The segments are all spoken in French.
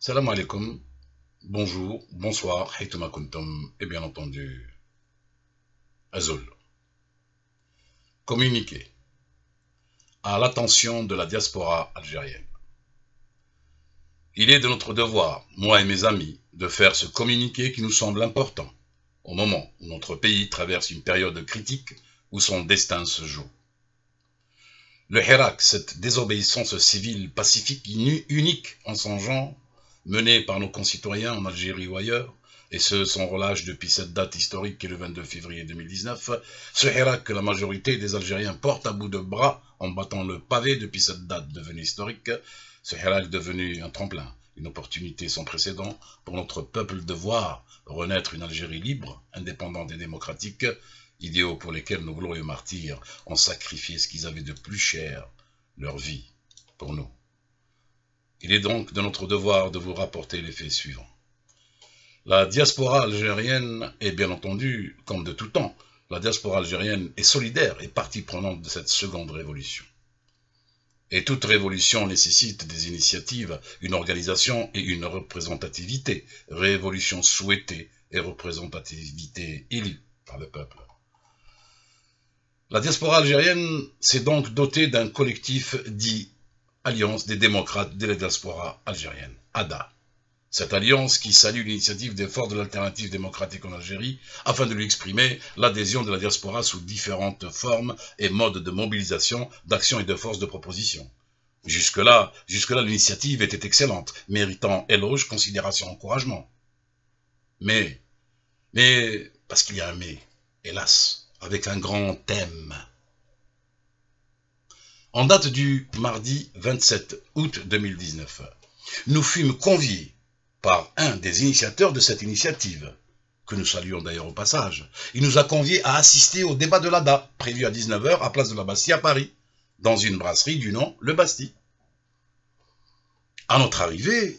Salam alaikum, bonjour, bonsoir, haytuma kuntum, et bien entendu, Azul. Communiqué à l'attention de la diaspora algérienne. Il est de notre devoir, moi et mes amis, de faire ce communiqué qui nous semble important, au moment où notre pays traverse une période critique où son destin se joue. Le Hirak, cette désobéissance civile pacifique unique en son genre, menée par nos concitoyens en Algérie ou ailleurs, et ce sans relâche depuis cette date historique qui est le 22 février 2019, ce Hirak que la majorité des Algériens portent à bout de bras en battant le pavé depuis cette date devenue historique, ce Hirak devenu un tremplin, une opportunité sans précédent pour notre peuple de voir renaître une Algérie libre, indépendante et démocratique, idéaux pour lesquels nos glorieux martyrs ont sacrifié ce qu'ils avaient de plus cher, leur vie, pour nous. Il est donc de notre devoir de vous rapporter les faits suivants. La diaspora algérienne est bien entendu, comme de tout temps, la diaspora algérienne est solidaire et partie prenante de cette seconde révolution. Et toute révolution nécessite des initiatives, une organisation et une représentativité. Révolution souhaitée et représentativité élue par le peuple. La diaspora algérienne s'est donc dotée d'un collectif dit Alliance des démocrates de la diaspora algérienne, ADA. Cette alliance qui salue l'initiative des forces de l'alternative démocratique en Algérie afin de lui exprimer l'adhésion de la diaspora sous différentes formes et modes de mobilisation, d'action et de force de proposition. Jusque-là, l'initiative était excellente, méritant éloge, considération, encouragement. Mais, parce qu'il y a un mais, hélas, avec un grand thème. En date du mardi 27 août 2019, nous fûmes conviés par un des initiateurs de cette initiative, que nous saluons d'ailleurs au passage. Il nous a conviés à assister au débat de l'ADA, prévu à 19 h à Place de la Bastille à Paris, dans une brasserie du nom Le Bastille. À notre arrivée,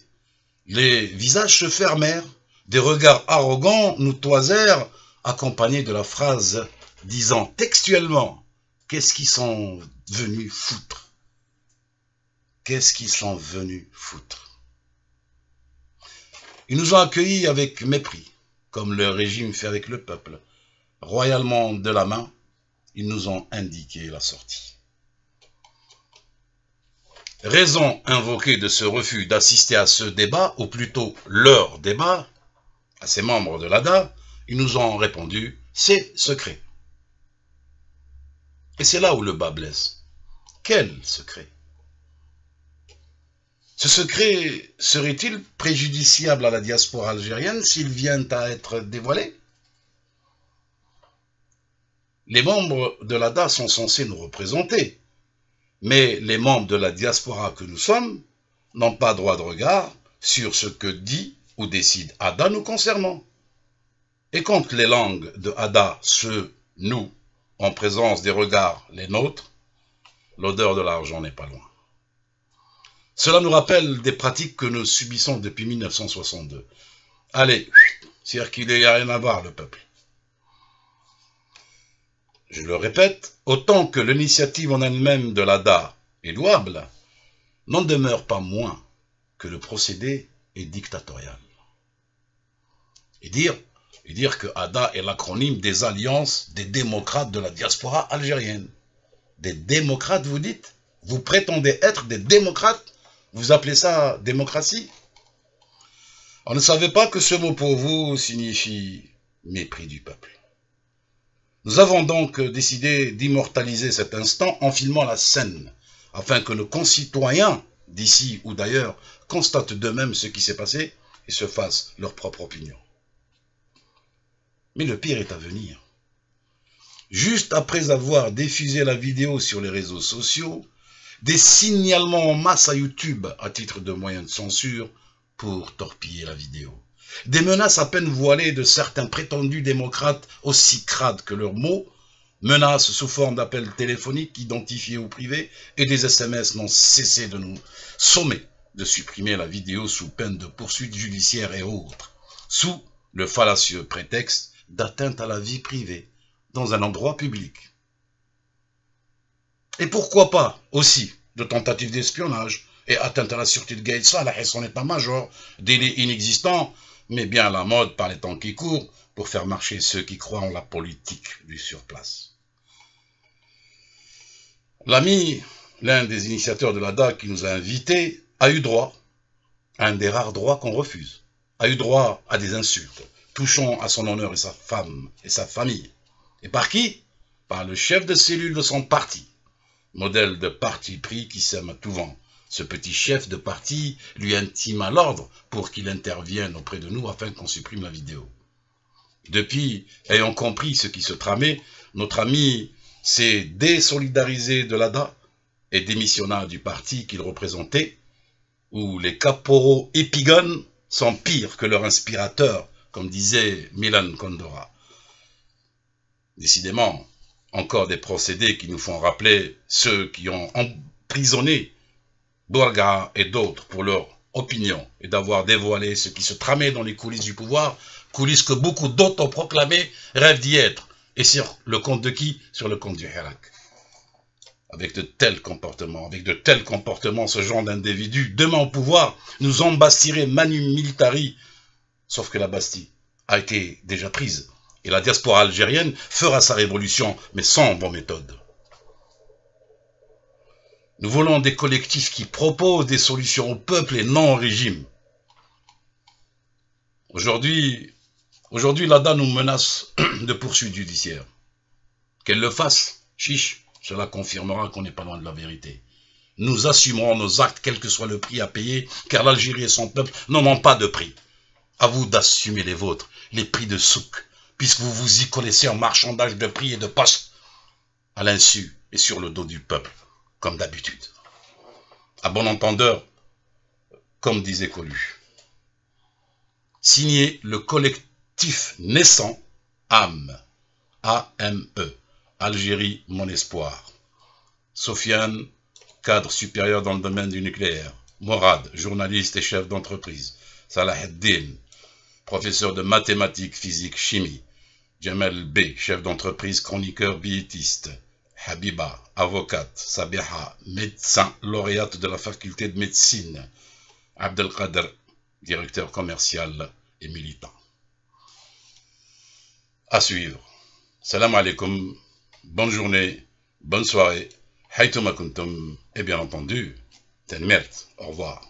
les visages se fermèrent, des regards arrogants nous toisèrent, accompagnés de la phrase disant textuellement « Qu'est-ce qu'ils sont venus foutre ?» Qu'est-ce qu'ils sont venus foutre? Ils nous ont accueillis avec mépris, comme le régime fait avec le peuple. Royalement de la main, ils nous ont indiqué la sortie. Raison invoquée de ce refus d'assister à ce débat, ou plutôt leur débat, à ces membres de l'ADA, ils nous ont répondu « c'est secret ». Et c'est là où le bas blesse. Quel secret? Ce secret serait-il préjudiciable à la diaspora algérienne s'il vient à être dévoilé? Les membres de l'ADA sont censés nous représenter, mais les membres de la diaspora que nous sommes n'ont pas droit de regard sur ce que dit ou décide ADA nous concernant. Et quand les langues de ADA, ceux, nous, en présence des regards, les nôtres, l'odeur de l'argent n'est pas loin. Cela nous rappelle des pratiques que nous subissons depuis 1962. Allez, circulez, il n'y a rien à voir, le peuple. Je le répète, autant que l'initiative en elle-même de l'ADA est louable, n'en demeure pas moins que le procédé est dictatorial. Et dire que ADA est l'acronyme des alliances des démocrates de la diaspora algérienne. Des démocrates, vous dites? Vous prétendez être des démocrates? Vous appelez ça démocratie? On ne savait pas que ce mot pour vous signifie mépris du peuple. Nous avons donc décidé d'immortaliser cet instant en filmant la scène, afin que nos concitoyens, d'ici ou d'ailleurs, constatent d'eux-mêmes ce qui s'est passé et se fassent leur propre opinion. Mais le pire est à venir. Juste après avoir diffusé la vidéo sur les réseaux sociaux, des signalements en masse à YouTube à titre de moyen de censure pour torpiller la vidéo. Des menaces à peine voilées de certains prétendus démocrates aussi crades que leurs mots, menaces sous forme d'appels téléphoniques identifiés ou privés, et des SMS n'ont cessé de nous sommer de supprimer la vidéo sous peine de poursuites judiciaires et autres, sous le fallacieux prétexte d'atteinte à la vie privée dans un endroit public. Et pourquoi pas aussi de tentatives d'espionnage et atteinte à la sûreté de Gaïd Salah et son état-major, délai inexistant, mais bien à la mode par les temps qui courent, pour faire marcher ceux qui croient en la politique du surplace. L'ami, l'un des initiateurs de l'ADA qui nous a invités, a eu droit, un des rares droits qu'on refuse, a eu droit à des insultes, touchant à son honneur et sa femme et sa famille. Et par qui? Par le chef de cellule de son parti, modèle de parti pris qui sème à tout vent. Ce petit chef de parti lui intima l'ordre pour qu'il intervienne auprès de nous afin qu'on supprime la vidéo. Depuis, ayant compris ce qui se tramait, notre ami s'est désolidarisé de l'ADA et démissionna du parti qu'il représentait, où les caporaux épigones sont pires que leur inspirateur, comme disait Milan Kundera. Décidément, encore des procédés qui nous font rappeler ceux qui ont emprisonné Bourga et d'autres pour leur opinion et d'avoir dévoilé ce qui se tramait dans les coulisses du pouvoir, coulisses que beaucoup d'autres ont proclamées, rêvent d'y être. Et sur le compte de qui? Sur le compte du Hirak. Avec de tels comportements, ce genre d'individus, demain au pouvoir, nous embastiraient manu militari, sauf que la Bastille a été déjà prise. Et la diaspora algérienne fera sa révolution, mais sans bonne méthode. Nous voulons des collectifs qui proposent des solutions au peuple et non au régime. Aujourd'hui, l'ADA nous menace de poursuites judiciaires. Qu'elle le fasse, chiche, cela confirmera qu'on n'est pas loin de la vérité. Nous assumerons nos actes, quel que soit le prix à payer, car l'Algérie et son peuple n'en ont pas de prix. À vous d'assumer les vôtres, les prix de souk, puisque vous vous y connaissez en marchandage de prix et de postes, à l'insu et sur le dos du peuple, comme d'habitude. À bon entendeur, comme disait Coluche. Signé le collectif naissant AME, A-M-E, Algérie, mon espoir. Sofiane, cadre supérieur dans le domaine du nucléaire. Morad, journaliste et chef d'entreprise. Salah Eddin, professeur de mathématiques, physique, chimie. Jamel B, chef d'entreprise, chroniqueur, billetiste. Habiba, avocate. Sabiha, médecin, lauréate de la faculté de médecine. Abdelkader, directeur commercial et militant. À suivre. Salam alaikum, bonne journée, bonne soirée, haytuma kuntum, et bien entendu, tenmert, au revoir.